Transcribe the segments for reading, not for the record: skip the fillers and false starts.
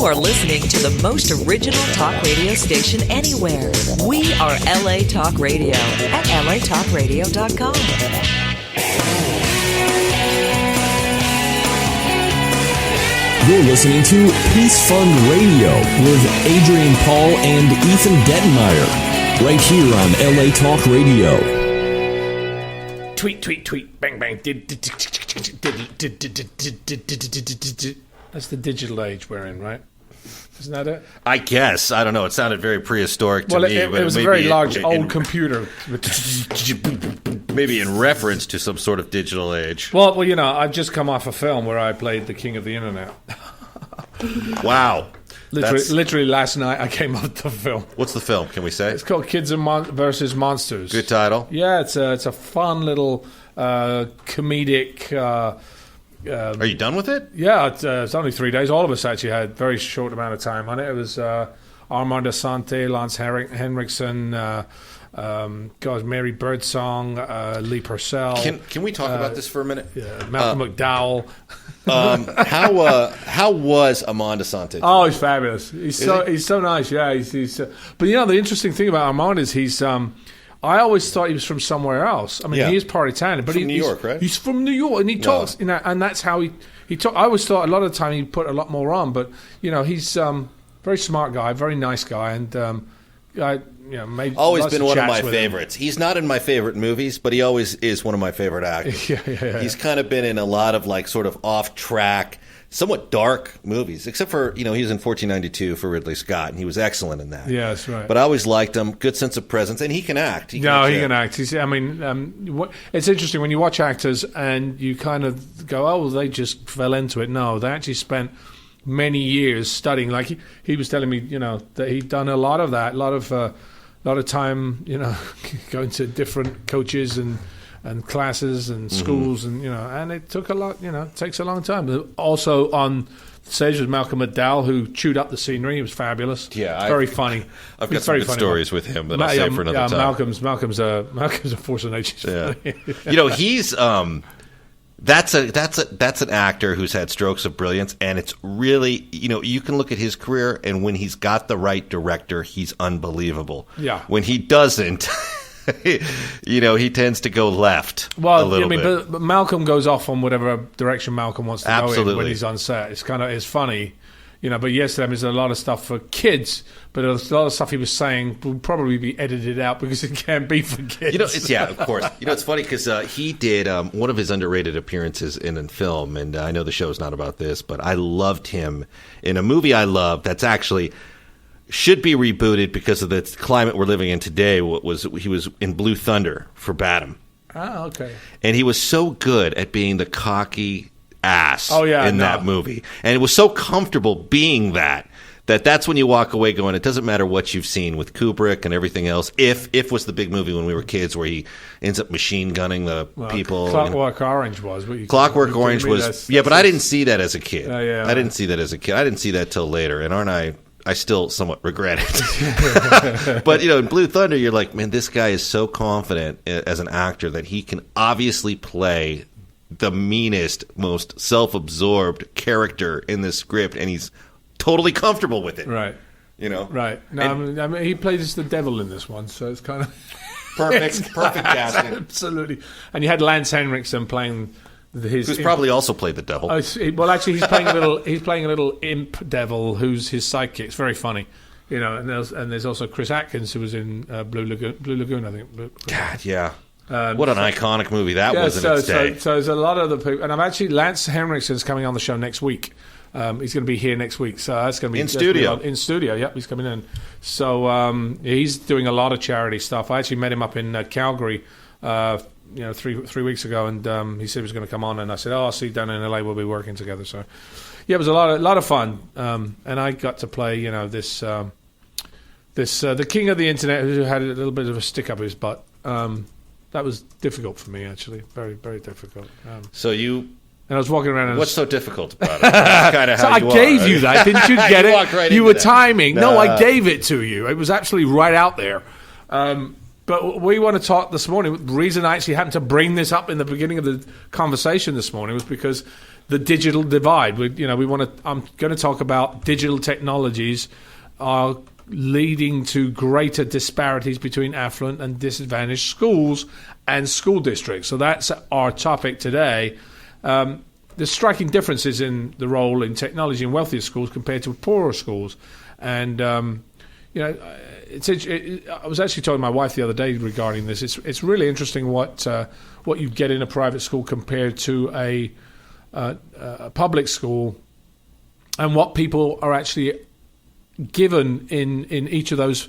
are listening to the most original talk radio station anywhere. We are LA Talk Radio at latalkradio.com. You're listening to Peace Fund Radio with Adrian Paul and Ethan Dettenmaier, right here on LA Talk Radio. Tweet, tweet, tweet, bang, bang. That's the digital age we're in, right? Isn't that it? I guess. I don't know. It sounded very prehistoric to me. It was a very large old computer. Maybe in reference to some sort of digital age. Well, you know, I've just come off a film where I played the king of the internet. Wow. Literally last night I came up with the film. What's the film? Can we say? It's called Kids versus Monsters. Good title. Yeah, it's a fun little comedic. Are you done with it? Yeah, it's only 3 days. All of us actually had a very short amount of time on it. It was Armand Assante, Lance Henriksen, Mary Birdsong, Lee Purcell. Can we talk about this for a minute? Yeah, Malcolm McDowell. How was Armand Assante? Oh, he's fabulous. He's so nice. Yeah, he's but you know, the interesting thing about Armand is he's. I always thought he was from somewhere else. I mean, he is part Italian, but he's from New York, right? He's from New York, and he talks, you know, and that's how he talks. I always thought a lot of the time he put a lot more on, but you know, he's very smart guy, very nice guy, and made always been one of my favorites. He's not in my favorite movies, but he always is one of my favorite actors. Yeah. He's kind of been in a lot of like sort of off track, somewhat dark movies, except for, you know, he was in 1492 for Ridley Scott, and he was excellent in that. Yeah, that's right. But I always liked him. Good sense of presence, and he can act. He can act. It's interesting when you watch actors and you kind of go, oh, well, they just fell into it. No, they actually spent many years studying. Like he was telling me, you know, that he'd done a lot of that, a lot of time, you know, going to different coaches and classes and schools, and you know, and it took a lot. You know, it takes a long time. But also on stage was Malcolm McDowell, who chewed up the scenery. He was fabulous. Yeah, very funny. I've got some good stories with him that I'll save for another time. Malcolm's a force of nature. Yeah. You know, he's that's an actor who's had strokes of brilliance, and it's really, you know, you can look at his career, and when he's got the right director, he's unbelievable. Yeah. When he doesn't. You know, he tends to go left a little bit. But Malcolm goes off on whatever direction Malcolm wants to go in when he's on set. It's funny, you know. But yes, there's a lot of stuff for kids, but a lot of stuff he was saying will probably be edited out because it can't be for kids. You know, of course. You know, it's funny because he did one of his underrated appearances in a film, and I know the show's not about this, but I loved him in a movie I love that's actually should be rebooted because of the climate we're living in today. He was in Blue Thunder for Badham. Oh, okay. And he was so good at being the cocky ass in that movie. And it was so comfortable being that's when you walk away going, it doesn't matter what you've seen with Kubrick and everything else. If was the big movie when we were kids where he ends up machine gunning the people. Clockwork Orange was. Clockwork Orange was, but I didn't see that as a kid. I didn't see that as a kid. I didn't see that till later. And I still somewhat regret it. But, you know, in Blue Thunder, you're like, man, this guy is so confident as an actor that he can obviously play the meanest, most self-absorbed character in this script, and he's totally comfortable with it. Right. You know? Right. No, I mean, he played as the devil in this one, so it's kind of... Perfect casting. Absolutely. And you had Lance Henriksen playing... Who's probably also played the devil. Well, actually, he's playing a little imp devil who's his sidekick. It's very funny, you know. And there's also Chris Atkins who was in Blue Lagoon, I think. God, yeah. What an iconic movie that was in its day. So there's a lot of the people, and I'm actually Lance Henriksen's coming on the show next week. He's going to be here next week, so that's going to be in studio. In studio, yep, he's coming in. So he's doing a lot of charity stuff. I actually met him up in Calgary. You know, three weeks ago, and he said he was going to come on, and I said, "Oh, I'll see you down in LA. We'll be working together." So, yeah, it was a lot of fun, and I got to play, you know, this the king of the internet who had a little bit of a stick up his butt. That was difficult for me, actually, very, very difficult. And I was walking around. And what's so difficult about it? That's kind of how I gave you that, didn't you get it? Right, you were timing. No, I gave it to you. It was actually right out there. But we want to talk this morning. The reason I actually happened to bring this up in the beginning of the conversation this morning was because the digital divide. I'm going to talk about digital technologies are leading to greater disparities between affluent and disadvantaged schools and school districts. So that's our topic today. There's striking differences in the role in technology in wealthier schools compared to poorer schools. And, I was actually telling my wife the other day regarding this. It's really interesting what you get in a private school compared to a public school, and what people are actually given in each of those.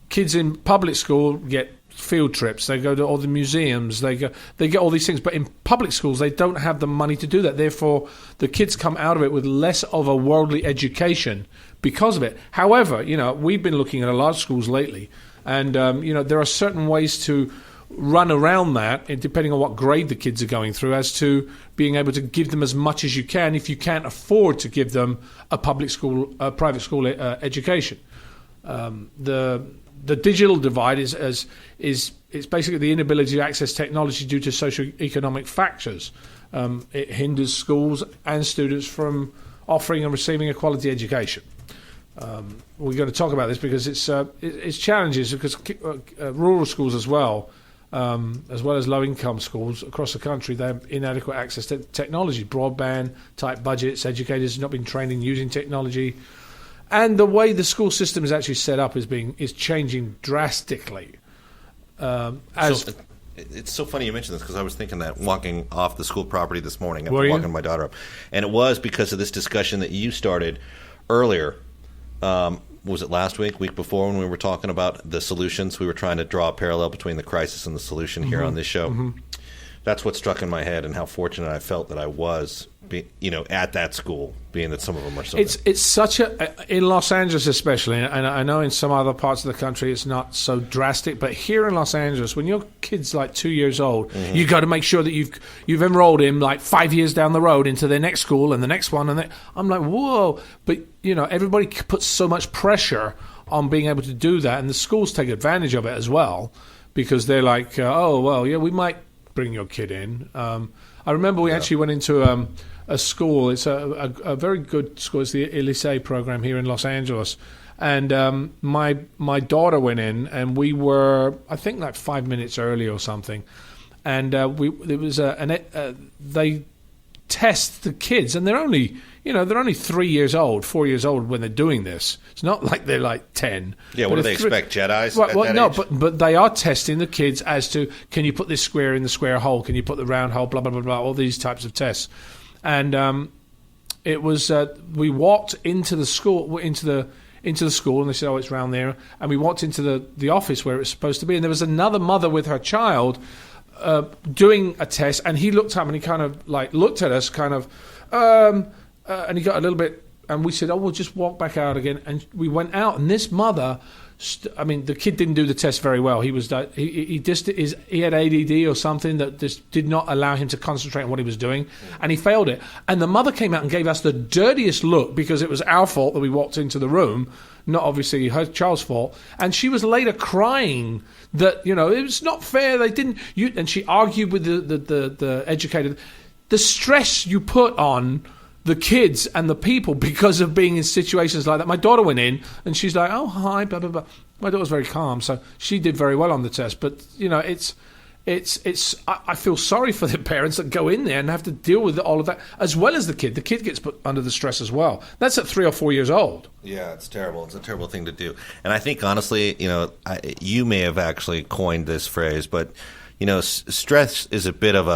Kids in public school get field trips. They go to all the museums. They get all these things. But in public schools, they don't have the money to do that. Therefore, the kids come out of it with less of a worldly education because of it. However, we've been looking at a lot of schools lately, and there are certain ways to run around that, depending on what grade the kids are going through, as to being able to give them as much as you can if you can't afford to give them a private school education. The digital divide is basically the inability to access technology due to socio-economic factors. It hinders schools and students from offering and receiving a quality education. We're going to talk about this because it's challenges, because rural schools as well as low-income schools across the country, they have inadequate access to technology, broadband-type budgets, educators have not been trained in using technology, and the way the school system is actually set up is changing drastically. It's so funny you mentioned this, because I was thinking that walking off the school property this morning, after Were you? walking my daughter up, and it was because of this discussion that you started earlier. Was it last week before, when we were talking about the solutions? We were trying to draw a parallel between the crisis and the solution here on this show. Mm-hmm. That's what struck in my head, and how fortunate I felt that I was, at that school, being that some of them are so. It's such in Los Angeles especially, and I know in some other parts of the country it's not so drastic, but here in Los Angeles, when your kid's like 2 years old, mm-hmm. you got to make sure that you've enrolled him like 5 years down the road into their next school and the next one, and I'm like, whoa! But everybody puts so much pressure on being able to do that, and the schools take advantage of it as well, because they're like, we might bring your kid in. I remember we actually went into a school. It's a very good school. It's the Elysee program here in Los Angeles. And my daughter went in, and we were, I think, like 5 minutes early or something. And they test the kids, and they're only 3 years old, 4 years old when they're doing this. It's not like they're like 10. Yeah, what do they expect, Jedis? But they are testing the kids as to, can you put this square in the square hole? Can you put the round hole? Blah blah blah blah. All these types of tests. And it was we walked into the school into the school, and they said, "Oh, it's round there." And we walked into the office where it was supposed to be, and there was another mother with her child doing a test, and he looked up and he kind of like looked at us, kind of. And he got a little bit, and we said, "Oh, we'll just walk back out again." And we went out, and this mother, the kid didn't do the test very well. He had ADD or something that just did not allow him to concentrate on what he was doing, and he failed it. And the mother came out and gave us the dirtiest look, because it was our fault that we walked into the room, not obviously her child's fault. And she was later crying that it was not fair. They didn't. And she argued with the educator. The stress you put on the kids and the people because of being in situations like that. My daughter went in, and she's like, "Oh, hi, blah blah blah." My daughter's very calm, so she did very well on the test. But it's. I feel sorry for the parents that go in there and have to deal with all of that, as well as the kid. The kid gets put under the stress as well. That's at 3 or 4 years old. Yeah, it's terrible. It's a terrible thing to do. And I think, honestly, you may have actually coined this phrase, but. Stress is a bit of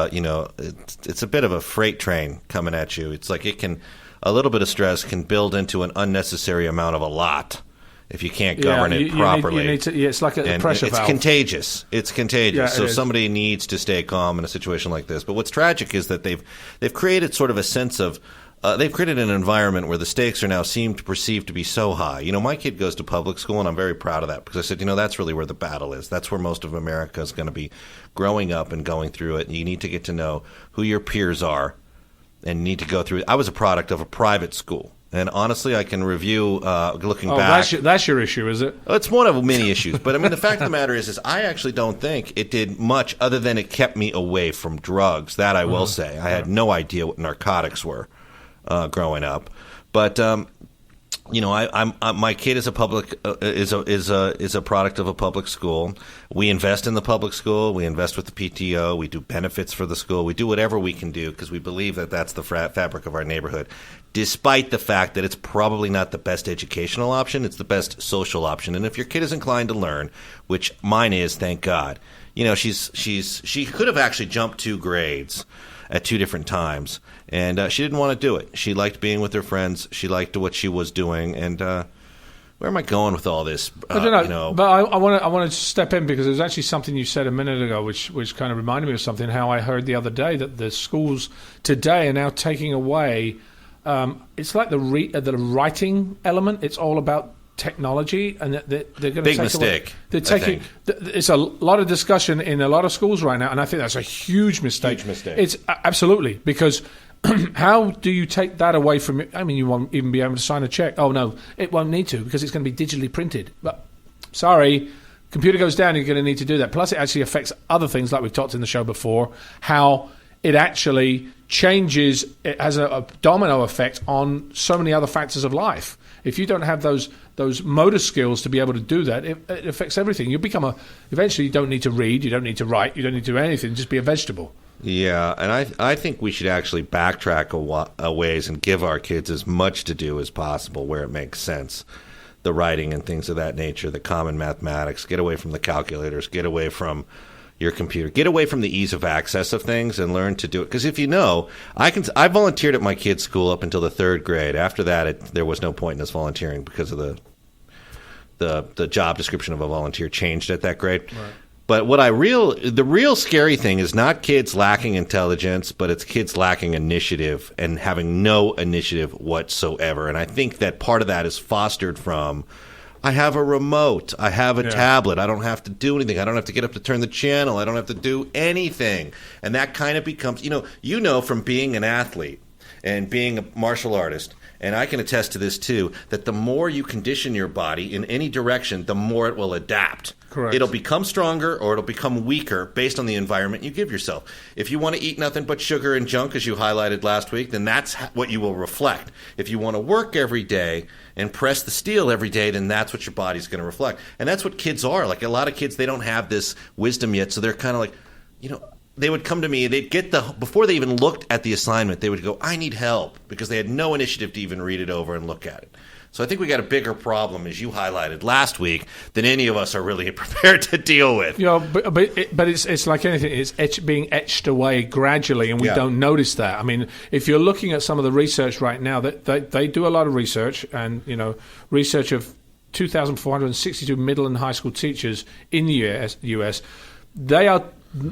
it's a bit of a freight train coming at you. It's like a little bit of stress can build into an unnecessary amount of a lot if you can't govern it properly. It's like a pressure valve. It's contagious. It's contagious. Yeah, so somebody needs to stay calm in a situation like this. But what's tragic is that they've created sort of a sense of they've created an environment where the stakes are now perceived to be so high. My kid goes to public school, and I'm very proud of that, because I said, that's really where the battle is. That's where most of America is going to be growing up and going through it. And you need to get to know who your peers are, and need to go through. I was a product of a private school, And honestly, I can review, looking back. That's your issue, is it? It's one of many issues. But, I mean, the fact of the matter is I actually don't think it did much other than it kept me away from drugs. That I will say. I had no idea what narcotics were growing up. But, my kid is a public is a product of a public school. We invest in the public school. We invest with the PTO. We do benefits for the school. We do whatever we can do because we believe that that's the fabric of our neighborhood. Despite the fact that it's probably not the best educational option, it's the best social option. And if your kid is inclined to learn, which mine is, thank God, she could have actually jumped 2 grades at 2 different times, and she didn't want to do it. She liked being with her friends. She liked what she was doing, and where am I going with all this? I don't know, but I want to step in because there's actually something you said a minute ago, which kind of reminded me of something. How I heard the other day that the schools today are now taking away. It's like the writing element. It's all about technology, and they're going to big mistake. They're taking. It's a lot of discussion in a lot of schools right now, and I think that's a huge mistake. Huge mistake. It's absolutely because. How do you take that away from it? I mean, you won't even be able to sign a check. Oh, no, it won't need to because it's going to be digitally printed. But, sorry, computer goes down, you're going to need to do that. Plus, it actually affects other things like we've talked in the show before, how it actually changes, it has a domino effect on so many other factors of life. If you don't have those motor skills to be able to do that, it affects everything. You become eventually you don't need to read, you don't need to write, you don't need to do anything, just be a vegetable. Yeah, and I think we should actually backtrack a ways and give our kids as much to do as possible where it makes sense. The writing and things of that nature, the common mathematics, get away from the calculators, get away from your computer, get away from the ease of access of things and learn to do it. Because if you know, I volunteered at my kid's school up until the 3rd grade. After that, there was no point in us volunteering because of the job description of a volunteer changed at that grade. Right. But the real scary thing is not kids lacking intelligence, but it's kids lacking initiative and having no initiative whatsoever. And I think that part of that is fostered from, I have a remote, I have a tablet, I don't have to do anything, I don't have to get up to turn the channel, I don't have to do anything. And that kind of becomes, from being an athlete and being a martial artist, and I can attest to this too, that the more you condition your body in any direction, the more it will adapt. Correct. It'll become stronger or it'll become weaker based on the environment you give yourself. If you want to eat nothing but sugar and junk, as you highlighted last week, then that's what you will reflect. If you want to work every day and press the steel every day, then that's what your body's going to reflect. And that's what kids are. Like a lot of kids, they don't have this wisdom yet, so they're kind of like, they would come to me, they'd get before they even looked at the assignment, they would go, I need help, because they had no initiative to even read it over and look at it. So I think we got a bigger problem, as you highlighted last week, than any of us are really prepared to deal with. But it's like anything. It's being etched away gradually, and we don't notice that. I mean, if you're looking at some of the research right now, they do a lot of research, and research of 2,462 middle and high school teachers in the US, they are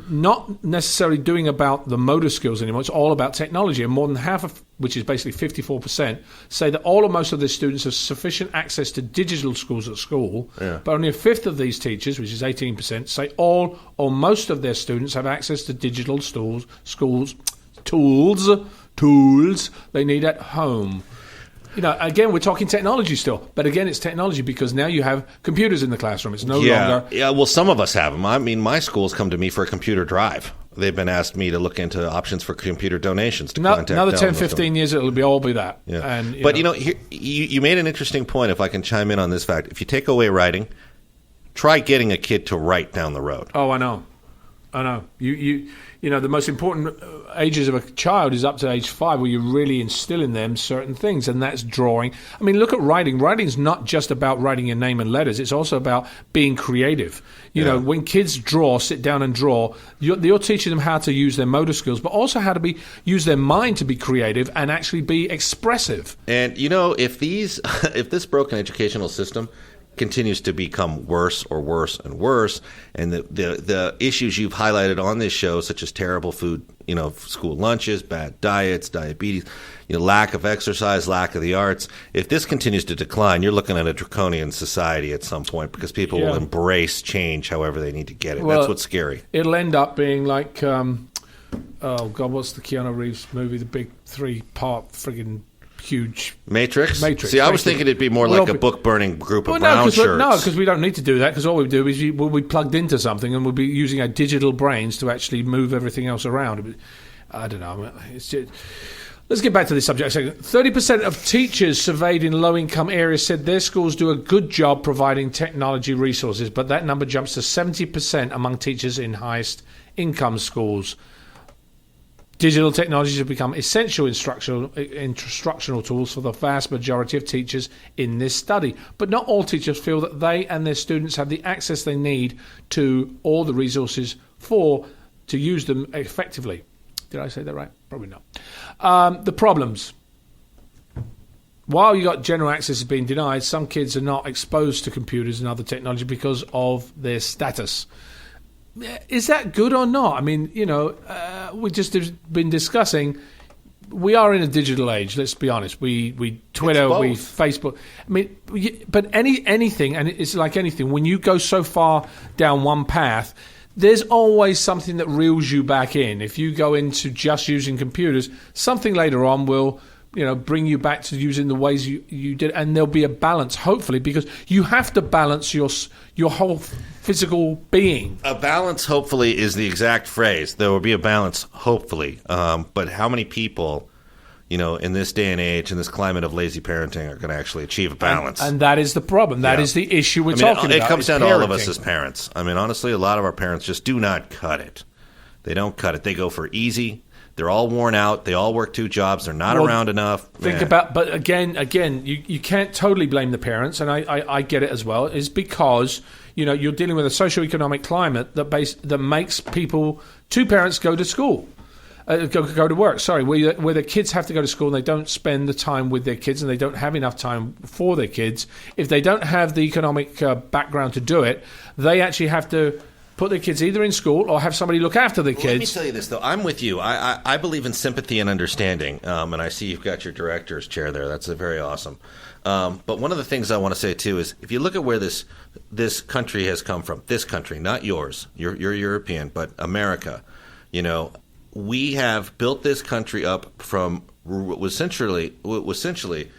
not necessarily doing about the motor skills anymore. It's all about technology, and more than half of, which is basically 54%, say that all or most of their students have sufficient access to digital skills at school, but only a fifth of these teachers, which is 18%, say all or most of their students have access to digital tools they need at home. Again, we're talking technology still, but again, it's technology because now you have computers in the classroom. It's no longer... Yeah, well, some of us have them. I mean, my school's come to me for a computer drive. They've been asked me to look into options for computer donations to contact another 10, 15 years, it'll all be that. Yeah. And, you made an interesting point, if I can chime in on this fact. If you take away writing, try getting a kid to write down the road. Oh, I know. The most important ages of a child is up to age 5, where you really instill in them certain things, and that's drawing. I mean, look at writing. Writing's not just about writing your name and letters. It's also about being creative. When kids sit down and draw, you're teaching them how to use their motor skills, but also how to use their mind to be creative and actually be expressive. And, if this broken educational system continues to become worse and worse, and the issues you've highlighted on this show, such as terrible food, school lunches, bad diets, diabetes, lack of exercise, lack of the arts. If this continues to decline, you're looking at a draconian society at some point, because people will embrace change however they need to get it. That's what's scary. It'll end up being like, what's the Keanu Reeves movie, the big 3-part friggin' huge Matrix. See, I was thinking it'd be more like a book-burning group of brown shirts. No, because we don't need to do that, because all we do is we'll be plugged into something and we'll be using our digital brains to actually move everything else around. I don't know. It's just, let's get back to this subject a second. 30% of teachers surveyed in low-income areas said their schools do a good job providing technology resources, but that number jumps to 70% among teachers in highest income schools. Digital technologies have become essential instructional tools for the vast majority of teachers in this study. But not all teachers feel that they and their students have the access they need to all the resources to use them effectively. Did I say that right? Probably not. The problems. While you got general access being denied, some kids are not exposed to computers and other technology because of their status. Is that good or not? I mean, we just have been discussing, we are in a digital age, let's be honest. We Twitter, we Facebook. I mean, but anything, and it's like anything, when you go so far down one path, there's always something that reels you back in. If you go into just using computers, something later on will bring you back to using the ways you did, and there'll be a balance, hopefully, because you have to balance your whole physical being. A balance, hopefully, is the exact phrase. There will be a balance, hopefully. But how many people, in this day and age, in this climate of lazy parenting, are going to actually achieve a balance? And that is the problem. That is the issue we're talking about. It comes down to all of us as parents. I mean, honestly, a lot of our parents just do not cut it. They don't cut it. They go for easy. They're all worn out. They all work 2 jobs. They're not around enough. But again, you can't totally blame the parents, and I get it as well. Is because you're dealing with a socioeconomic climate that makes 2 parents go to school, go to work. Sorry, where the kids have to go to school and they don't spend the time with their kids and they don't have enough time for their kids. If they don't have the economic background to do it, they actually have to put their kids either in school or have somebody look after the kids. Let me tell you this, though. I'm with you. I believe in sympathy and understanding, and I see you've got your director's chair there. That's very awesome. But one of the things I want to say, too, is if you look at where this country has come from, this country, not yours, you're European, but America, we have built this country up from what was essentially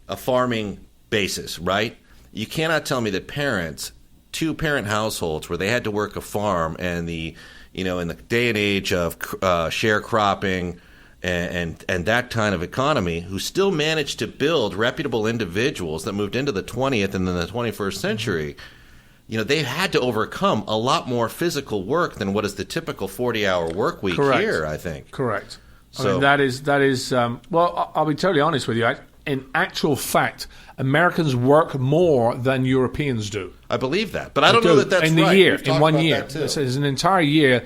a farming basis, right? You cannot tell me that parents, 2-parent households where they had to work a farm, and in the day and age of sharecropping and that kind of economy, who still managed to build reputable individuals that moved into the 20th and then the 21st century, they've had to overcome a lot more physical work than what is the typical 40-hour work week here, I think. Correct. So, I mean, that is well, I'll be totally honest with you. In actual fact, Americans work more than Europeans do. I believe that, but I don't know that that's right. In 1 year. It's an entire year.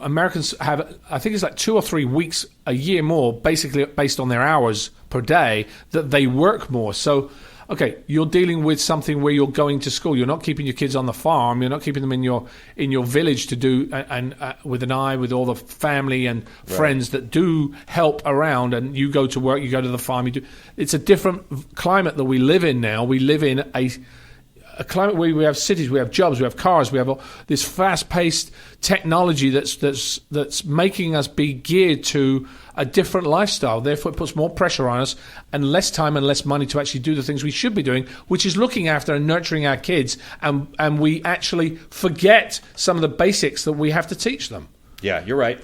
Americans have, I think it's like 2 or 3 weeks a year more, basically based on their hours per day, that they work more. So, okay, you're dealing with something where you're going to school. You're not keeping your kids on the farm. You're not keeping them in your village to do and with an eye with all the family and friends that do help around. And you go to work, you go to the farm. It's a different climate that we live in now. We live in a climate where we have cities, we have jobs, we have cars, we have this fast-paced technology that's making us be geared to a different lifestyle. Therefore, it puts more pressure on us and less time and less money to actually do the things we should be doing, which is looking after and nurturing our kids. And we actually forget some of the basics that we have to teach them. Yeah, you're right.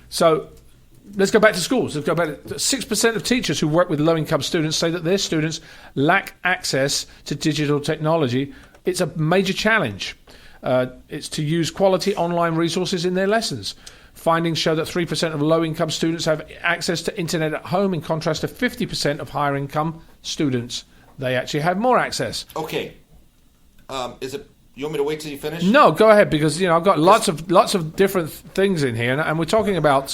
So let's go back to schools. Let's go back. 6% of teachers who work with low-income students say that their students lack access to digital technology. It's a major challenge. It's to use quality online resources in their lessons. Findings show that 3% of low-income students have access to internet at home, in contrast to 50% of higher-income students. They actually have more access. Okay. Is it? You want me to wait till you finish? No, go ahead, because I've got lots of different things in here, and we're talking about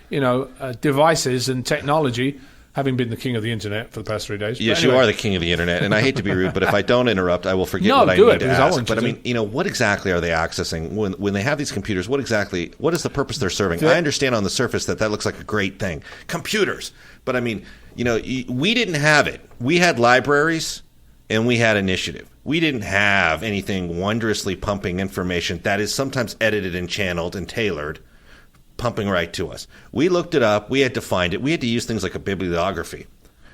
devices and technology. Having been the king of the internet for the past 3 days. Yes, anyway. You are the king of the internet, and I hate to be rude, but if I don't interrupt, I will forget what I need to ask. But I mean, what exactly are they accessing when they have these computers? What is the purpose they're serving? I understand on the surface that looks like a great thing, computers. But I mean, we didn't have it. We had libraries, and we had initiative. We didn't have anything wondrously pumping information that is sometimes edited and channeled and tailored, pumping right to us. We looked it up. We had to find it. We had to use things like a bibliography.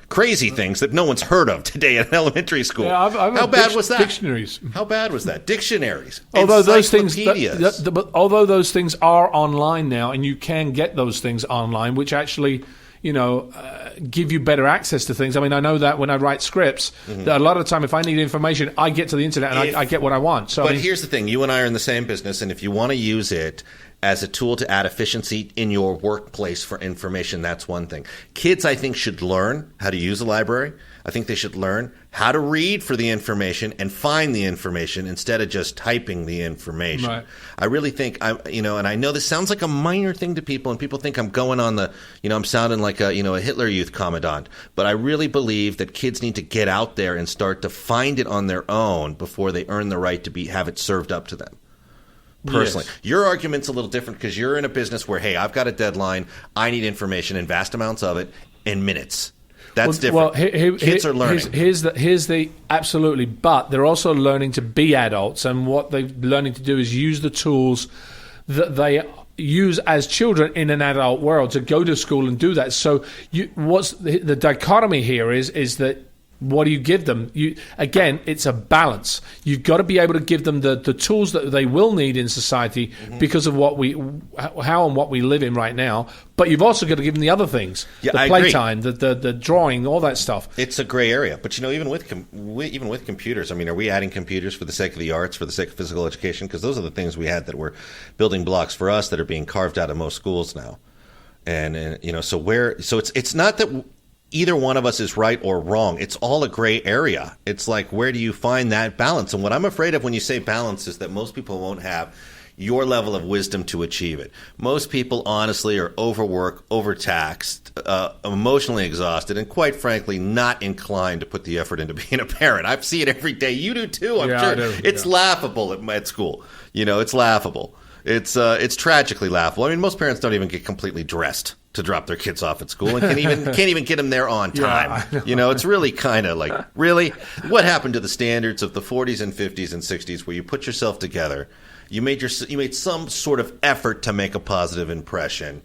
crazy things that no one's heard of today in elementary school. Yeah, How bad was that? Dictionaries. How bad was that? Dictionaries. Although those things, encyclopedias. although those things are online now, and you can get those things online, which actually, give you better access to things. I mean, I know that when I write scripts, that a lot of the time, if I need information, I get to the internet and I get what I want. So, but here's the thing: you and I are in the same business, and if you want to use it as a tool to add efficiency in your workplace for information, that's one thing. Kids, I think, should learn how to use a library. I think they should learn how to read for the information and find the information instead of just typing the information. Right. I really think, and I know this sounds like a minor thing to people, and people think I'm going on the, I'm sounding like a Hitler Youth commandant. But I really believe that kids need to get out there and start to find it on their own before they earn the right to have it served up to them. Personally, yes. Your argument's a little different because you're in a business where, hey, I've got a deadline. I need information in vast amounts of it in minutes. That's different. Well, kids are learning. Here's the absolutely, but they're also learning to be adults, and what they're learning to do is use the tools that they use as children in an adult world to go to school and do that. So, what's the dichotomy here is that. What do you give them? Again, it's a balance. You've got to be able to give them the tools that they will need in society because of how and what we live in right now. But you've also got to give them the other things, the playtime, the drawing, all that stuff. It's a gray area. But even with computers, I mean, are we adding computers for the sake of the arts, for the sake of physical education? Because those are the things we had that were building blocks for us that are being carved out of most schools now. And so it's not that either one of us is right or wrong. It's all a gray area. It's like, where do you find that balance? And what I'm afraid of when you say balance is that most people won't have your level of wisdom to achieve it. Most people, honestly, are overworked, overtaxed, emotionally exhausted, and quite frankly, not inclined to put the effort into being a parent. I see it every day. You do too, I'm sure. I do. It's laughable at school. It's laughable. It's tragically laughable. I mean, most parents don't even get completely dressed to drop their kids off at school and can't even get them there on time. Yeah, it's really kind of like, really? What happened to the standards of the 40s and 50s and 60s where you put yourself together, you made some sort of effort to make a positive impression,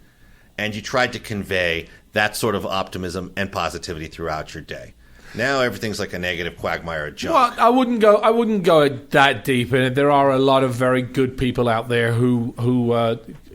and you tried to convey that sort of optimism and positivity throughout your day? Now everything's like a negative quagmire of junk. Well, I wouldn't go that deep in it. There are a lot of very good people out there who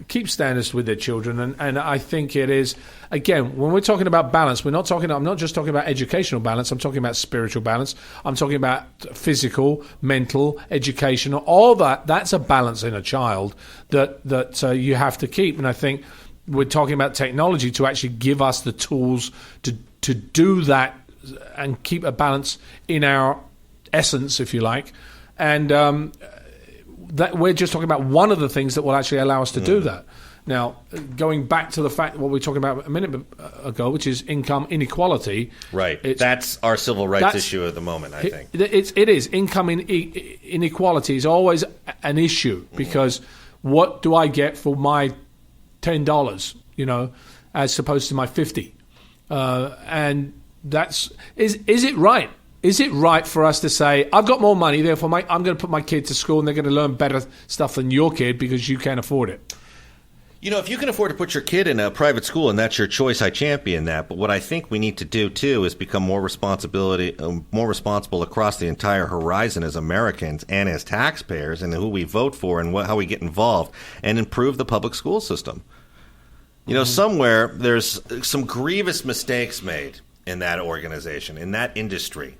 keep standards with their children, and I think it is, again, when we're talking about balance, I'm not just talking about educational balance. I'm talking about spiritual balance. I'm talking about physical, mental, educational, all that. That's a balance in a child that you have to keep. And I think we're talking about technology to actually give us the tools to do that and keep a balance in our essence, if you like. And that we're just talking about one of the things that will actually allow us to do that. Now, going back to the fact what we were talking about a minute ago, which is income inequality. Right. That's our civil rights issue at the moment, I think. It is. Income inequality is always an issue because what do I get for my $10, as opposed to my $50? And is it right? Is it right for us to say, I've got more money, therefore I'm going to put my kid to school and they're going to learn better stuff than your kid because you can't afford it? If you can afford to put your kid in a private school and that's your choice, I champion that. But what I think we need to do, too, is become more responsible across the entire horizon as Americans and as taxpayers and who we vote for and how we get involved and improve the public school system. Somewhere there's some grievous mistakes made in that organization, in that industry,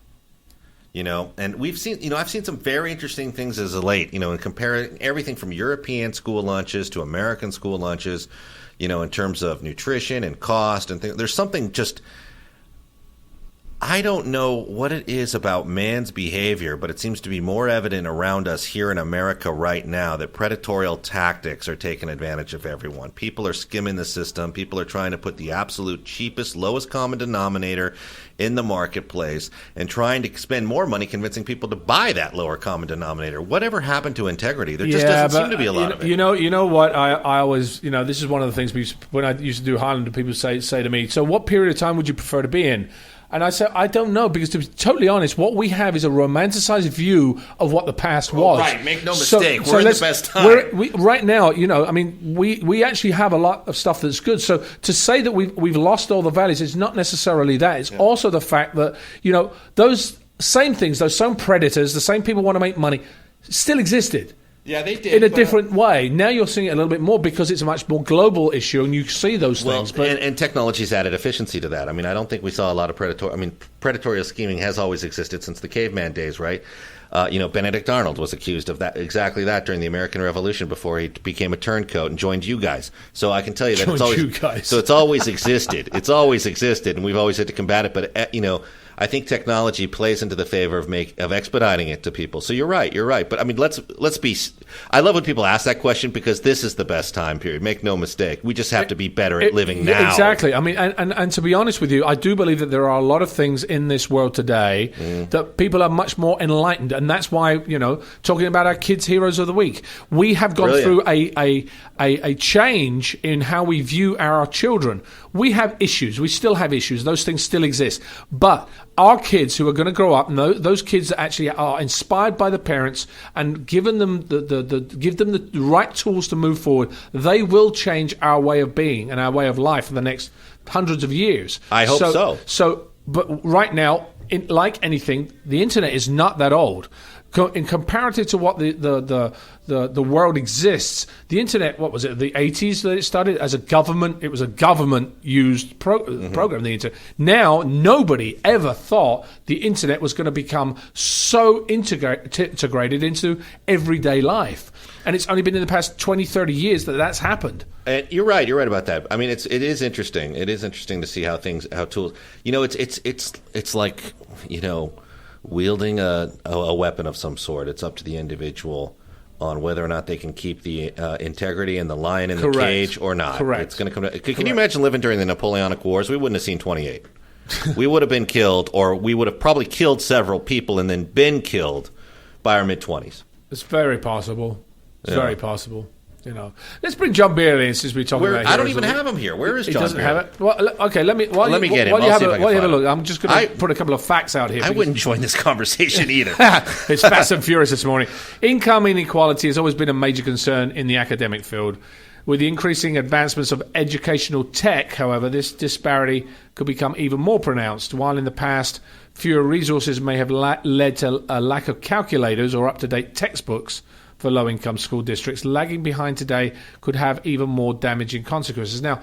and we've seen, I've seen some very interesting things as of late, in comparing everything from European school lunches to American school lunches, in terms of nutrition and cost and things. There's something just, I don't know what it is about man's behavior, but it seems to be more evident around us here in America right now that predatory tactics are taking advantage of everyone. People are skimming the system. People are trying to put the absolute cheapest, lowest common denominator in the marketplace and trying to spend more money convincing people to buy that lower common denominator. Whatever happened to integrity? There just doesn't seem to be a lot of it. You know what? I always, this is one of the things when I used to do Highlander, people say to me, so what period of time would you prefer to be in? And I said, I don't know, because to be totally honest, what we have is a romanticized view of what the past was. Right, make no mistake, we're in the best time. Right now, we actually have a lot of stuff that's good. So to say that we've lost all the values, it's not necessarily that. It's also the fact that, those same things, those same predators, the same people want to make money, still existed. Yeah, they did. In a different way. Now you're seeing it a little bit more because it's a much more global issue, and you see those things. But and technology's added efficiency to that. I mean, I don't think we saw a lot of predatory scheming has always existed since the caveman days, right? Benedict Arnold was accused of exactly that during the American Revolution before he became a turncoat and joined you guys. So I can tell you that it's always existed. It's always existed, and we've always had to combat it. But I think technology plays into the favor of expediting it to people. So you're right. But I mean, let's be. I love when people ask that question, because this is the best time period. Make no mistake. We just have to be better at living now. Exactly. I mean, and to be honest with you, I do believe that there are a lot of things in this world today that people are much more enlightened, and that's why talking about our kids' heroes of the week, we have gone through a change in how we view our children. We have issues. We still have issues. Those things still exist, but our kids who are going to grow up, and those kids that actually are inspired by the parents and given them give them the right tools to move forward, they will change our way of being and our way of life for the next hundreds of years. I hope so. So, but right now, like anything, the internet is not that old. In comparative to what the world exists, the internet, what was it, the 80s that it started as a government? It was a government-used program, the internet. Now, nobody ever thought the internet was going to become so integrated into everyday life. And it's only been in the past 20, 30 years that that's happened. And you're right about that. I mean, it is interesting. It is interesting to see how tools. It's like, wielding a weapon of some sort. It's up to the individual on whether or not they can keep the integrity and the lion in the cage or not. Correct. It's going to come to. Can you imagine living during the Napoleonic Wars? We wouldn't have seen 28. We would have been killed, or we would have probably killed several people and then been killed by our mid-20s. It's very possible. It's very possible. Let's bring John Beerley in, since we're talking about. I don't even have him here. Where is John? He doesn't Beerley? have it. Well, okay, let me get him. While you have a look, I'm just going to put a couple of facts out here. I wouldn't join this conversation either. It's fast and furious this morning. Income inequality has always been a major concern in the academic field. With the increasing advancements of educational tech, however, this disparity could become even more pronounced. While in the past, fewer resources may have led to a lack of calculators or up-to-date textbooks for low-income school districts, lagging behind today could have even more damaging consequences. Now,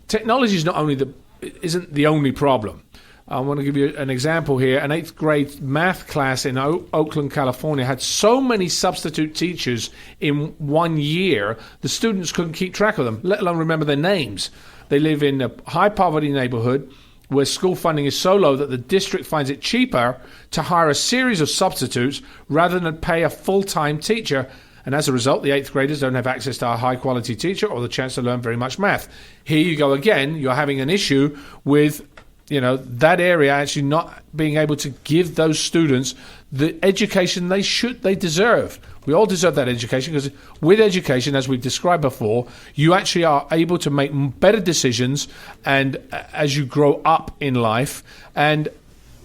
technology isn't the only problem. I want to give you an example here. An 8th grade math class in Oakland, California had so many substitute teachers in 1 year, the students couldn't keep track of them, let alone remember their names. They live in a high-poverty neighborhood where school funding is so low that the district finds it cheaper to hire a series of substitutes rather than pay a full-time teacher. And as a result, the 8th graders don't have access to a high-quality teacher or the chance to learn very much math. Here you go again. You're having an issue with that area actually not being able to give those students the education they deserve. We all deserve that education, because with education, as we've described before, you actually are able to make better decisions and as you grow up in life, and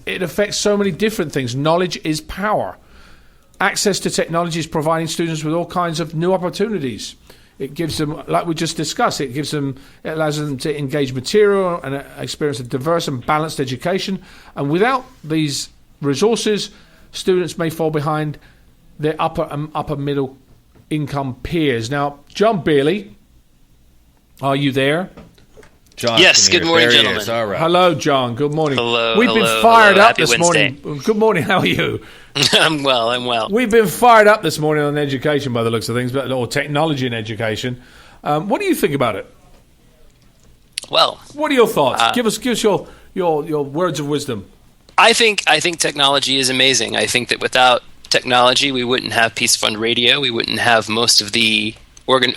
it affects so many different things. Knowledge is power. Access to technology is providing students with all kinds of new opportunities. It gives them, like we just discussed, it allows them to engage material and experience a diverse and balanced education. And without these resources, students may fall behind their upper middle income peers. Now, John Beerley, are you there? John, yes, good morning, gentlemen. All right. Hello, John. Good morning. Hello. We've been fired up Happy this Wednesday. morning. Good morning. How are you? I'm well. We've been fired up this morning on education, by the looks of things, or technology in education. What do you think about it? Well, what are your thoughts? Give us your words of wisdom. I think technology is amazing. I think that without technology, we wouldn't have Peace Fund Radio. We wouldn't have most of the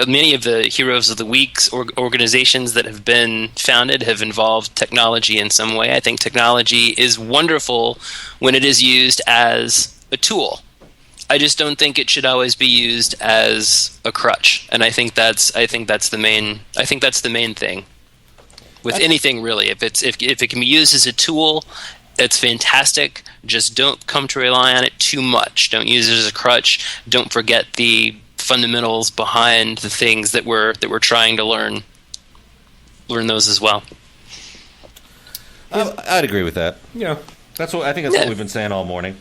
many of the Heroes of the Week's organizations that have been founded have involved technology in some way. I think technology is wonderful when it is used as a tool. I just don't think it should always be used as a crutch, and I think that's the main thing. with anything really. If it can be used as a tool, that's fantastic. Just don't come to rely on it too much. Don't use it as a crutch. Don't forget the fundamentals behind the things that we're trying to learn. Learn those as well. I'd agree with that. Yeah. That's what I think. That's what we've been saying all morning.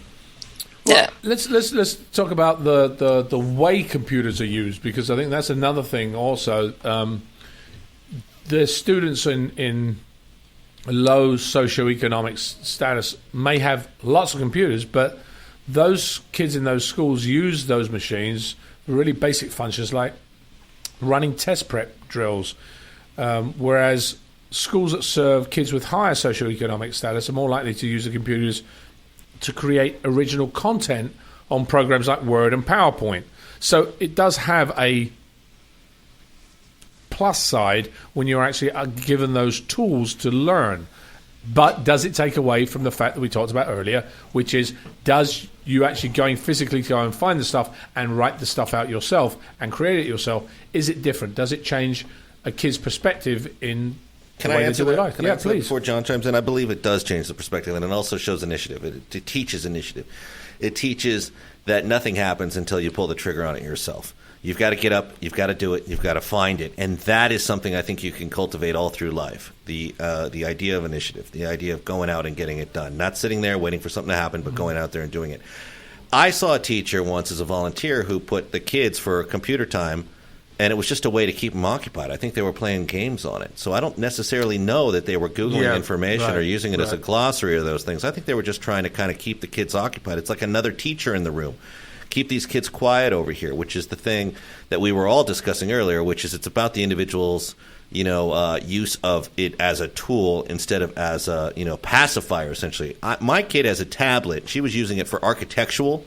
Well, let's talk about the way computers are used, because I think that's another thing also. The students in low socioeconomic status may have lots of computers, but those kids in those schools use those machines for really basic functions like running test prep drills, whereas schools that serve kids with higher socioeconomic status are more likely to use the computers to create original content on programs like Word and PowerPoint. So it does have a plus side when you're actually given those tools to learn. But does it take away from the fact that we talked about earlier, which is, does you actually going physically to go and find the stuff and write the stuff out yourself and create it yourself, is it different? Does it change a kid's perspective in Can the way I answer they do that? life? Can I Yeah, answer that please. before John chimes in? I believe it does change the perspective, and it also shows initiative. It teaches initiative. It teaches that nothing happens until you pull the trigger on it yourself. You've got to get up. You've got to do it. You've got to find it, and that is something I think you can cultivate all through life. The idea of initiative, the idea of going out and getting it done, not sitting there waiting for something to happen, but going out there and doing it. I saw a teacher once as a volunteer who put the kids for computer time, and it was just a way to keep them occupied. I think they were playing games on it. So I don't necessarily know that they were Googling information or using it as a glossary or those things. I think they were just trying to kind of keep the kids occupied. It's like another teacher in the room. Keep these kids quiet over here, which is the thing that we were all discussing earlier, which is it's about the individual's use of it as a tool instead of as a pacifier, essentially. My kid has a tablet. She was using it for architectural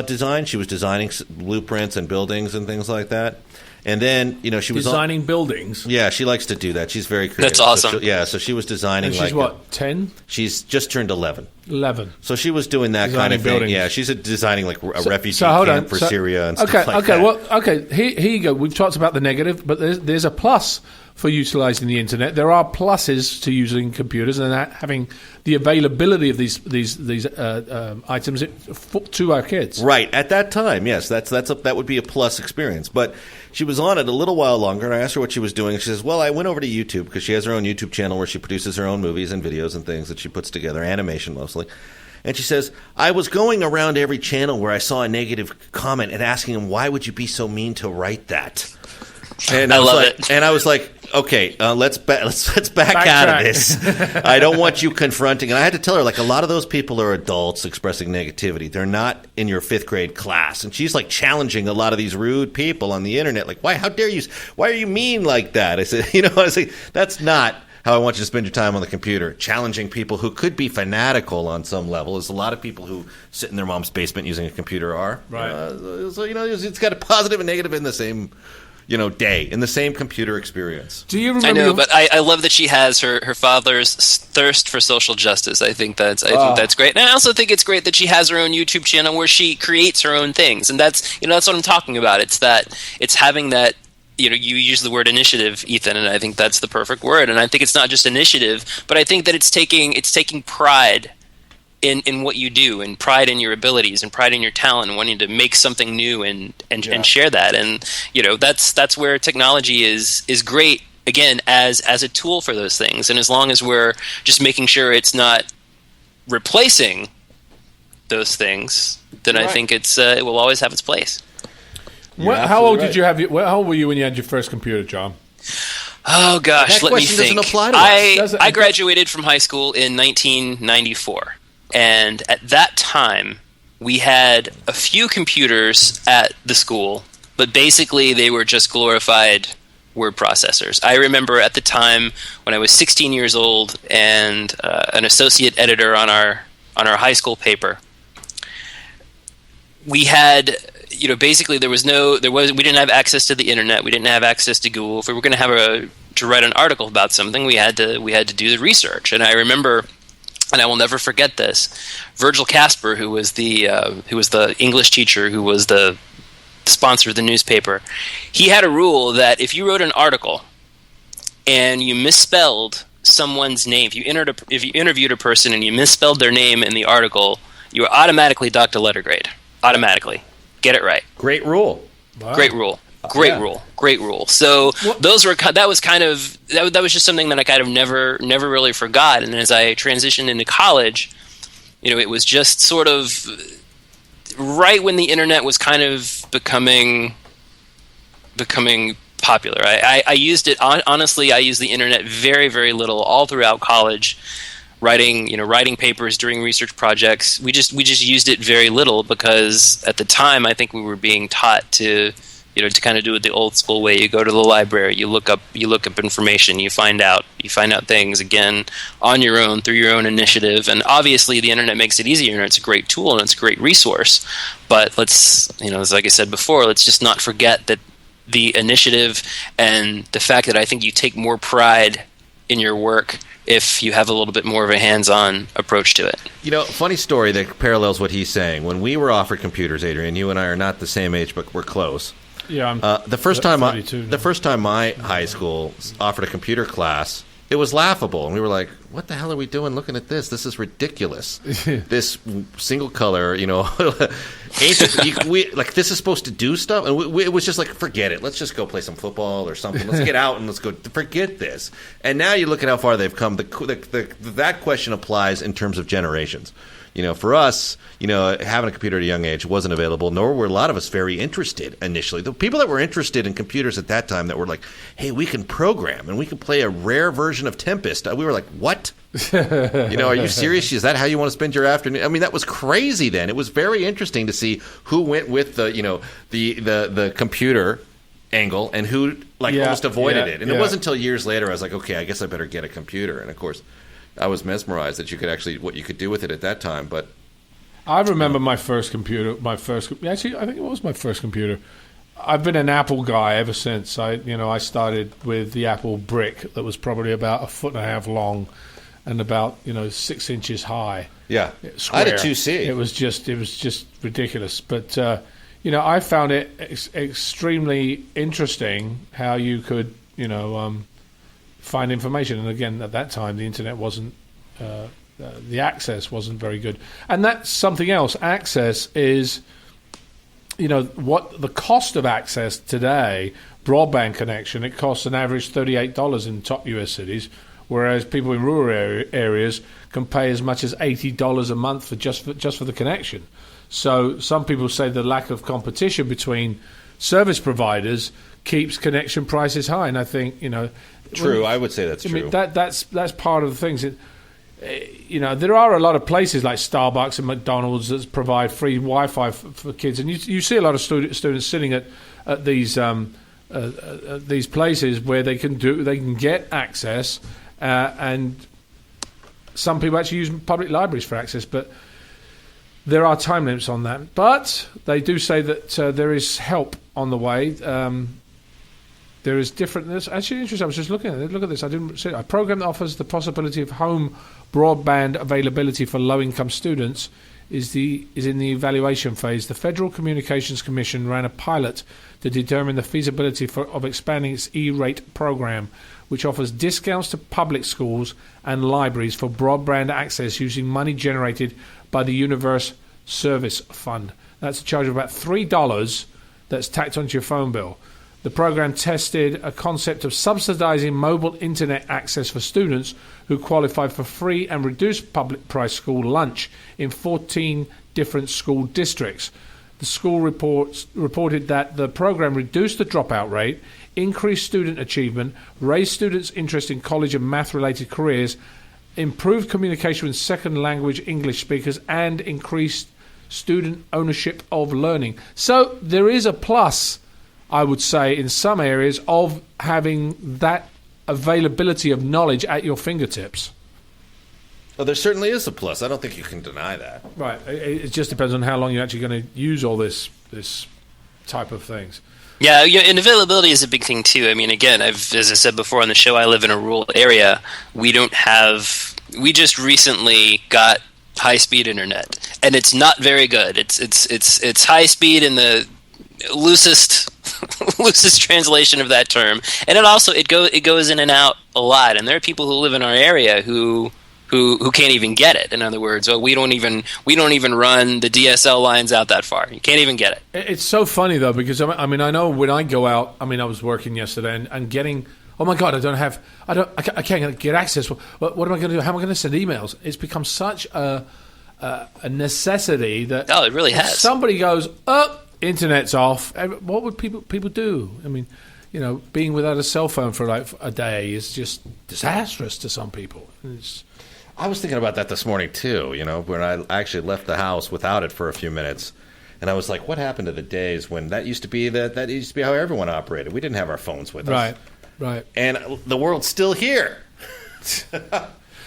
design. She was designing blueprints and buildings and things like that. And then, she was designing buildings. Yeah, she likes to do that. She's very creative. That's awesome. So she was designing. And she's 10? She's just turned 11. 11. So she was doing that Designing kind of thing. buildings. Yeah, she's designing like a refugee camp for Syria and stuff like that. Here you go. We've talked about the negative, but there's a plus for utilizing the internet. There are pluses to using computers and having the availability of these items to our kids. Right at that time, yes, that would be a plus experience. But she was on it a little while longer, and I asked her what she was doing. And she says, "Well, I went over to YouTube because she has her own YouTube channel where she produces her own movies and videos and things that she puts together, animation mostly." And she says, "I was going around every channel where I saw a negative comment and asking them, why would you be so mean to write that?" And I love it. And I was like, okay, let's back out of this. I don't want you confronting. And I had to tell her, like, a lot of those people are adults expressing negativity. They're not in your 5th grade class. And she's like challenging a lot of these rude people on the internet. Like, why? How dare you? Why are you mean like that? I said, that's not how I want you to spend your time on the computer, challenging people who could be fanatical on some level. There's a lot of people who sit in their mom's basement using a computer are. Right. It's got a positive and negative in the same day, in the same computer experience. Do you remember? I know, but I love that she has her father's thirst for social justice. I think that's great, and I also think it's great that she has her own YouTube channel where she creates her own things, and that's what I'm talking about. It's having that. You use the word initiative, Ethan, and I think that's the perfect word. And I think it's not just initiative, but I think that it's taking pride in what you do, and pride in your abilities, and pride in your talent, and wanting to make something new and share that. And that's where technology is great, again, as a tool for those things. And as long as we're just making sure it's not replacing those things, then I think it will always have its place. How old how old were you when you had your first computer, John? Oh gosh, that let me question think. doesn't apply to us. I graduated from high school in 1994, and at that time we had a few computers at the school, but basically they were just glorified word processors. I remember at the time when I was 16 years old and an associate editor on our high school paper. We had, basically we didn't have access to the internet. We didn't have access to Google. If we were going to write an article about something, we had to do the research. And I remember, and I will never forget this, Virgil Casper, who was the English teacher, who was the sponsor of the newspaper. He had a rule that if you wrote an article and you misspelled someone's name, if you interviewed a person and you misspelled their name in the article, you were automatically docked a letter grade. Automatically. Get it right. Great rule. Wow. Great rule. Great rule. So that was just something that I kind of never really forgot. And as I transitioned into college, it was just sort of right when the internet was kind of becoming popular. I used it honestly. I used the internet very, very little all throughout college, writing papers during research projects. We just used it very little because at the time I think we were being taught to kind of do it the old school way. You go to the library, you look up information, you find out things again on your own through your own initiative. And obviously the internet makes it easier, and it's a great tool and it's a great resource. But let's, like I said before, let's just not forget that the initiative and the fact that I think you take more pride in your work if you have a little bit more of a hands-on approach to it. Funny story that parallels what he's saying. When we were offered computers, Adrian, you and I are not the same age, but we're close. Yeah, I'm the first time 32 the first time my high school offered a computer class, it was laughable, and we were like, "What the hell are we doing looking at this? This is ridiculous. This single color, this is supposed to do stuff." And it was just like, forget it. Let's just go play some football or something. Let's get out and let's go. Forget this. And now you look at how far they've come. That question applies in terms of generations. For us, having a computer at a young age wasn't available, nor were a lot of us very interested initially. The people that were interested in computers at that time that were like, hey, we can program and we can play a rare version of Tempest. We were like, what? Are you serious? Is that how you want to spend your afternoon? I mean, that was crazy then. It was very interesting to see who went with the computer angle and who almost avoided it. And it wasn't until years later I was like, okay, I guess I better get a computer. And of course, I was mesmerized that what you could do with it at that time. But I remember my first computer. Actually, I think it was my first computer. I've been an Apple guy ever since. I started with the Apple brick that was probably about 1.5 feet long and about 6 inches high. Yeah, square. I had a 2C. It was just ridiculous. But I found it extremely interesting how you could find information. And again, at that time, the internet wasn't, the access wasn't very good. And that's something else. Access is, what the cost of access today, broadband connection, it costs an average $38 in top US cities, whereas people in rural areas can pay as much as $80 a month for just for the connection. So some people say the lack of competition between service providers keeps connection prices high. And I think, true. I would say that's true. I mean, that's part of the things. There are a lot of places like Starbucks and McDonald's that provide free Wi-Fi for kids, and you see a lot of students sitting at these places where they can get access, and some people actually use public libraries for access, but there are time limits on that. But they do say that there is help on the way. There is different. That's actually interesting. I was just looking at it. Look at this. I didn't see it. A program that offers the possibility of home broadband availability for low-income students is in the evaluation phase. The Federal Communications Commission ran a pilot to determine the feasibility of expanding its E-rate program, which offers discounts to public schools and libraries for broadband access using money generated by the Universe Service Fund. That's a charge of about $3 that's tacked onto your phone bill. The program tested a concept of subsidizing mobile internet access for students who qualify for free and reduced public price school lunch in 14 different school districts. The school reported that the program reduced the dropout rate, increased student achievement, raised students' interest in college and math-related careers, improved communication with second language English speakers, and increased student ownership of learning. So there is a plus, I would say, in some areas of having that availability of knowledge at your fingertips. Well, there certainly is a plus. I don't think you can deny that. Right. It just depends on how long you're actually going to use all this type of things. Yeah, and availability is a big thing too. I mean, again, as I said before on the show, I live in a rural area. We just recently got high-speed internet, and it's not very good. It's high speed in the loosest loosest translation of that term. And it goes in and out a lot. And there are people who live in our area who can't even get it. In other words, we don't even run the DSL lines out that far. You can't even get it. It's so funny though, because I mean, I know when I go out. I mean, I was working yesterday and getting. Oh my God! I can't get access. What am I going to do? How am I going to send emails? It's become such a necessity that it really has. Somebody goes, internet's off. What would people do? I mean, being without a cell phone for like a day is just disastrous to some people. I was thinking about that this morning too. When I actually left the house without it for a few minutes, and I was like, "What happened to the days when that used to be how everyone operated? We didn't have our phones with us, right? And the world's still here."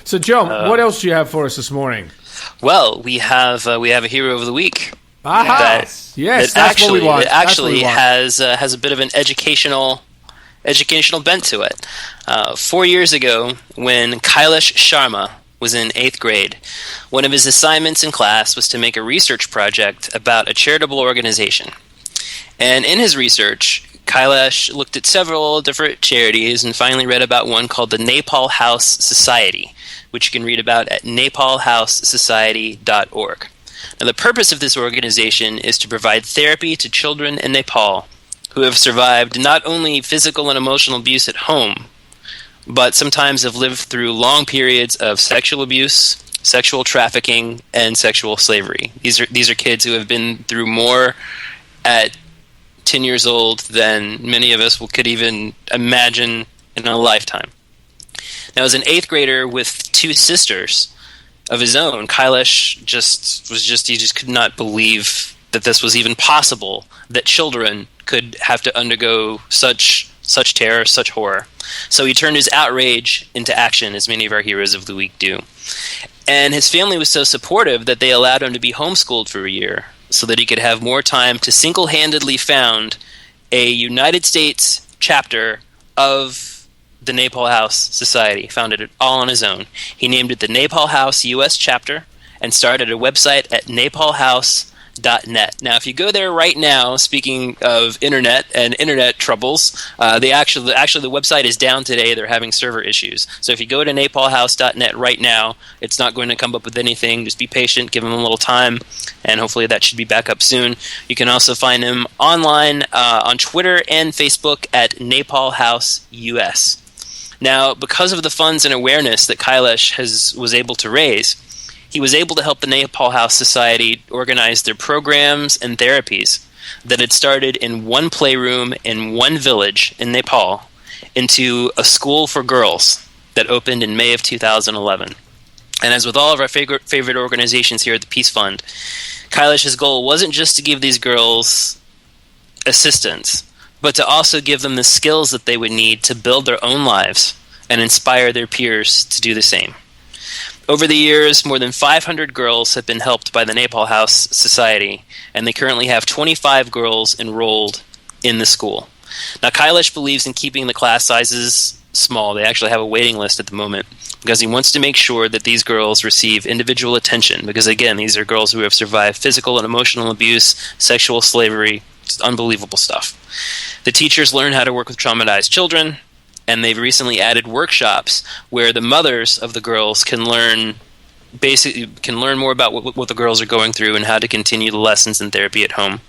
So, John, what else do you have for us this morning? Well, we have a hero of the week. Yes, that's what we want. It actually has a bit of an educational bent to it. 4 years ago, when Kylesh Sharma was in 8th grade, one of his assignments in class was to make a research project about a charitable organization. And in his research, Kylesh looked at several different charities and finally read about one called the Nepal House Society, which you can read about at nepalhousesociety.org. Now, the purpose of this organization is to provide therapy to children in Nepal who have survived not only physical and emotional abuse at home, but sometimes have lived through long periods of sexual abuse, sexual trafficking, and sexual slavery. These are kids who have been through more at 10 years old than many of us could even imagine in a lifetime. Now, as an 8th grader with 2 sisters of his own, Kylesh just could not believe that this was even possible, that children could have to undergo such terror, such horror. So he turned his outrage into action, as many of our heroes of the week do. And his family was so supportive that they allowed him to be homeschooled for a year so that he could have more time to single-handedly found a United States chapter of the Nepal House Society, founded it all on his own. He named it the Nepal House U.S. chapter and started a website at nepalhouse.net. Now, if you go there right now, speaking of internet and internet troubles, the website is down today. They're having server issues. So if you go to nepalhouse.net right now, it's not going to come up with anything. Just be patient, give him a little time, and hopefully that should be back up soon. You can also find him online on Twitter and Facebook at Nepal House US. Now, because of the funds and awareness that Kylesh was able to raise, he was able to help the Nepal House Society organize their programs and therapies that had started in one playroom in one village in Nepal into a school for girls that opened in May of 2011. And as with all of our favorite organizations here at the Peace Fund, Kylesh's goal wasn't just to give these girls assistance, but to also give them the skills that they would need to build their own lives and inspire their peers to do the same. Over the years, more than 500 girls have been helped by the Nepal House Society, and they currently have 25 girls enrolled in the school. Now, Kylesh believes in keeping the class sizes small. They actually have a waiting list at the moment because he wants to make sure that these girls receive individual attention because, again, these are girls who have survived physical and emotional abuse, sexual slavery, just unbelievable stuff. The teachers learn how to work with traumatized children, and they've recently added workshops where the mothers of the girls can learn more about what the girls are going through and how to continue the lessons in therapy at home.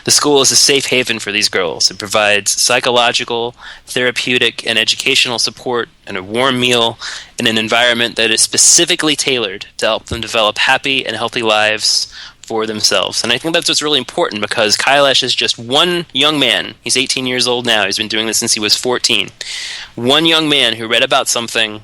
The school is a safe haven for these girls. It provides psychological, therapeutic, and educational support and a warm meal in an environment that is specifically tailored to help them develop happy and healthy lives for themselves. And I think that's what's really important because Kylesh is just one young man. He's 18 years old now. He's been doing this since he was 14. One young man who read about something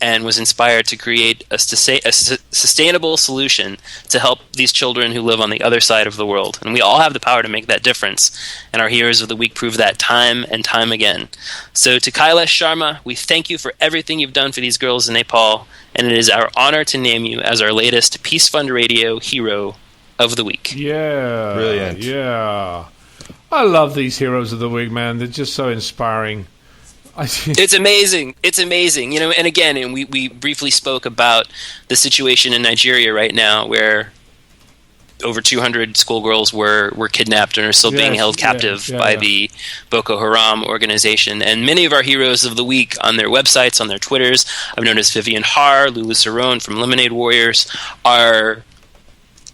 and was inspired to create a sustainable solution to help these children who live on the other side of the world. And we all have the power to make that difference. And our Heroes of the Week prove that time and time again. So to Kylesh Sharma, we thank you for everything you've done for these girls in Nepal. And it is our honor to name you as our latest Peace Fund Radio Hero of the Week. Yeah. Brilliant. Yeah. I love these Heroes of the Week, man. They're just so inspiring. It's amazing. It's amazing. And again, we briefly spoke about the situation in Nigeria right now where over 200 schoolgirls were kidnapped and are still being held captive by the Boko Haram organization. And many of our heroes of the week on their websites, on their Twitters, I've noticed Vivian Har, Lulu Cerrone from Lemonade Warriors, are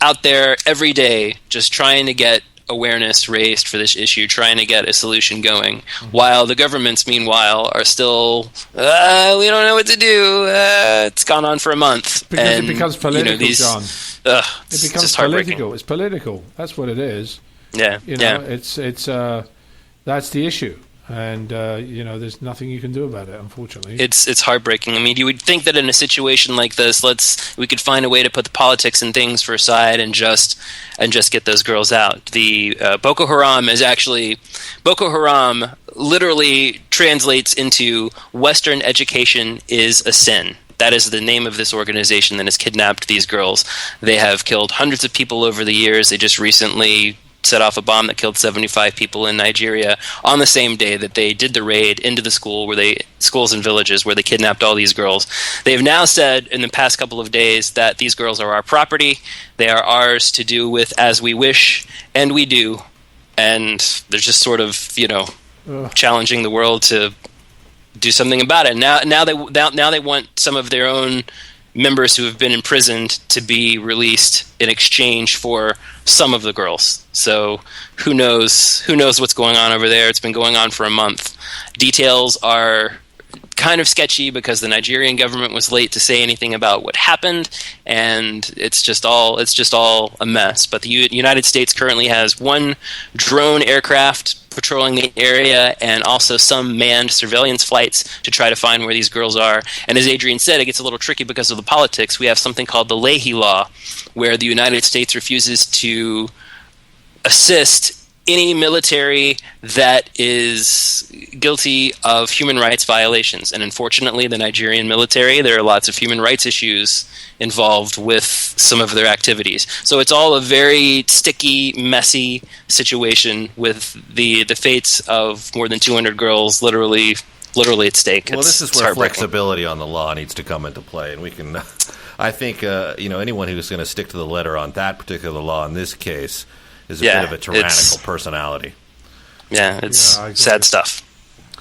out there every day just trying to get awareness raised for this issue, trying to get a solution going, while the governments, meanwhile, are still, we don't know what to do. It's gone on for a month. Because and, it becomes political, John. It becomes political. It's political. That's what it is. Yeah. It's that's the issue. And, there's nothing you can do about it, unfortunately. It's heartbreaking. I mean, you would think that in a situation like this, we could find a way to put the politics and things for aside and just get those girls out. The Boko Haram literally translates into Western education is a sin. That is the name of this organization that has kidnapped these girls. They have killed hundreds of people over the years. They just recently set off a bomb that killed 75 people in Nigeria on the same day that they did the raid into the schools and villages where they kidnapped all these girls. They have now said in the past couple of days that these girls are our property. They are ours to do with as we wish, and we do. And they're just sort of, challenging the world to do something about it. Now they want some of their own members who have been imprisoned to be released in exchange for some of the girls. So who knows what's going on over there. It's been going on for a month. Details are kind of sketchy because the Nigerian government was late to say anything about what happened, and it's just all a mess. But the United States currently has one drone aircraft patrolling the area and also some manned surveillance flights to try to find where these girls are. And as Adrian said, it gets a little tricky because of the politics. We have something called the Leahy Law, where the United States refuses to assist any military that is guilty of human rights violations. And unfortunately, the Nigerian military, there are lots of human rights issues involved with some of their activities. So it's all a very sticky, messy situation with the fates of more than 200 girls literally at stake. Well, this is where flexibility on the law needs to come into play, and we can. I think anyone who's going to stick to the letter on that particular law in this case is a bit of a tyrannical personality. Yeah, it's sad stuff.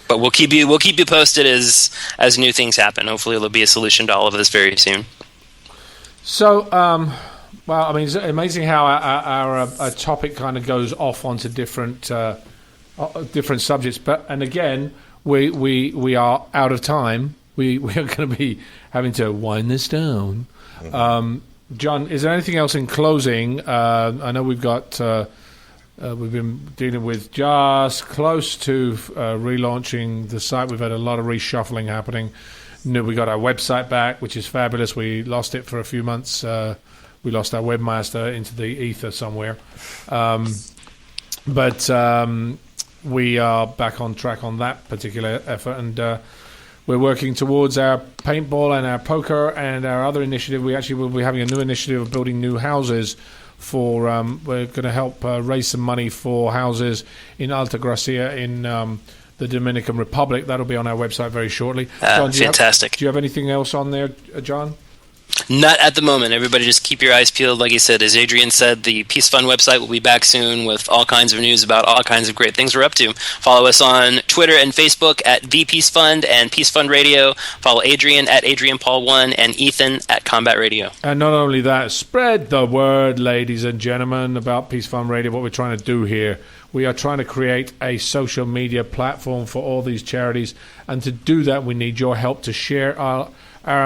But we'll keep you posted as new things happen. Hopefully, there'll be a solution to all of this very soon. So, it's amazing how our topic kind of goes off onto different subjects. And again, we are out of time. We are going to be having to wind this down. John, is there anything else in closing? I know we've been dealing with just close to relaunching the site. We've had a lot of reshuffling happening. We got our website back, which is fabulous. We lost it for a few months. We lost our webmaster into the ether somewhere. But we are back on track on that particular effort, and we're working towards our paintball and our poker and our other initiative. We actually will be having a new initiative of building new houses for. We're going to help raise some money for houses in Alta Gracia in the Dominican Republic. That'll be on our website very shortly. John, fantastic. Do you have anything else on there, John? Not at the moment. Everybody just keep your eyes peeled. Like he said, as Adrian said, the Peace Fund website will be back soon with all kinds of news about all kinds of great things we're up to. Follow us on Twitter and Facebook at The Peace Fund and Peace Fund Radio. Follow Adrian at Adrian Paul 1 and Ethan at Combat Radio. And not only that, spread the word, ladies and gentlemen, about Peace Fund Radio, what we're trying to do here. We are trying to create a social media platform for all these charities, and to do that, we need your help to share our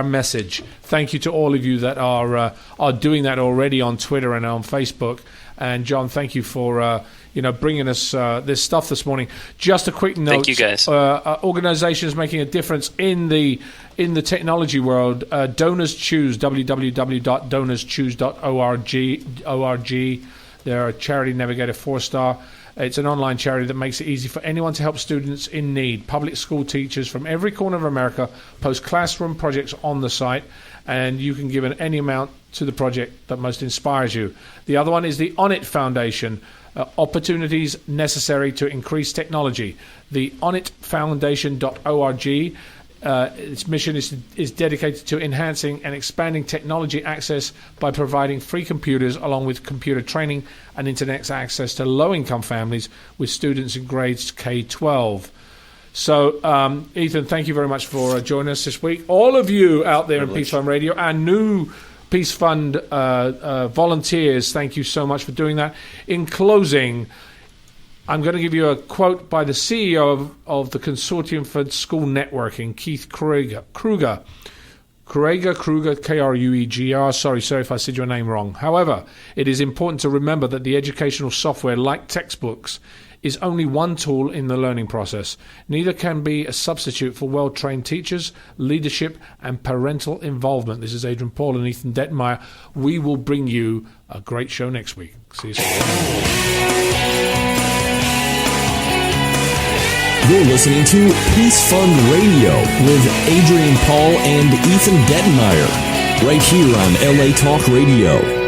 message. Thank you to all of you that are doing that already on Twitter and on Facebook. And John, thank you for bringing us this stuff this morning. Just a quick note. Thank you, guys. Organizations making a difference in the technology world. Donors Choose, www.donorschoose.org. They're a charity navigator 4-star. It's an online charity that makes it easy for anyone to help students in need. Public school teachers from every corner of America post classroom projects on the site, and you can give any amount to the project that most inspires you. The other one is the Onit Foundation, opportunities necessary to increase technology. The onitfoundation.org Its mission is dedicated to enhancing and expanding technology access by providing free computers along with computer training and internet access to low-income families with students in grades K-12. So, Ethan, thank you very much for joining us this week. All of you out there in Peace Fund Radio, our new Peace Fund volunteers, thank you so much for doing that. In closing, I'm going to give you a quote by the CEO of the Consortium for School Networking, Keith Kruger, Krueger, sorry if I said your name wrong. However, it is important to remember that the educational software, like textbooks, is only one tool in the learning process. Neither can be a substitute for well-trained teachers, leadership, and parental involvement. This is Adrian Paul and Ethan Dettenmaier. We will bring you a great show next week. See you soon. You're listening to Peace Fund Radio with Adrian Paul and Ethan Dettenmaier, right here on LA Talk Radio.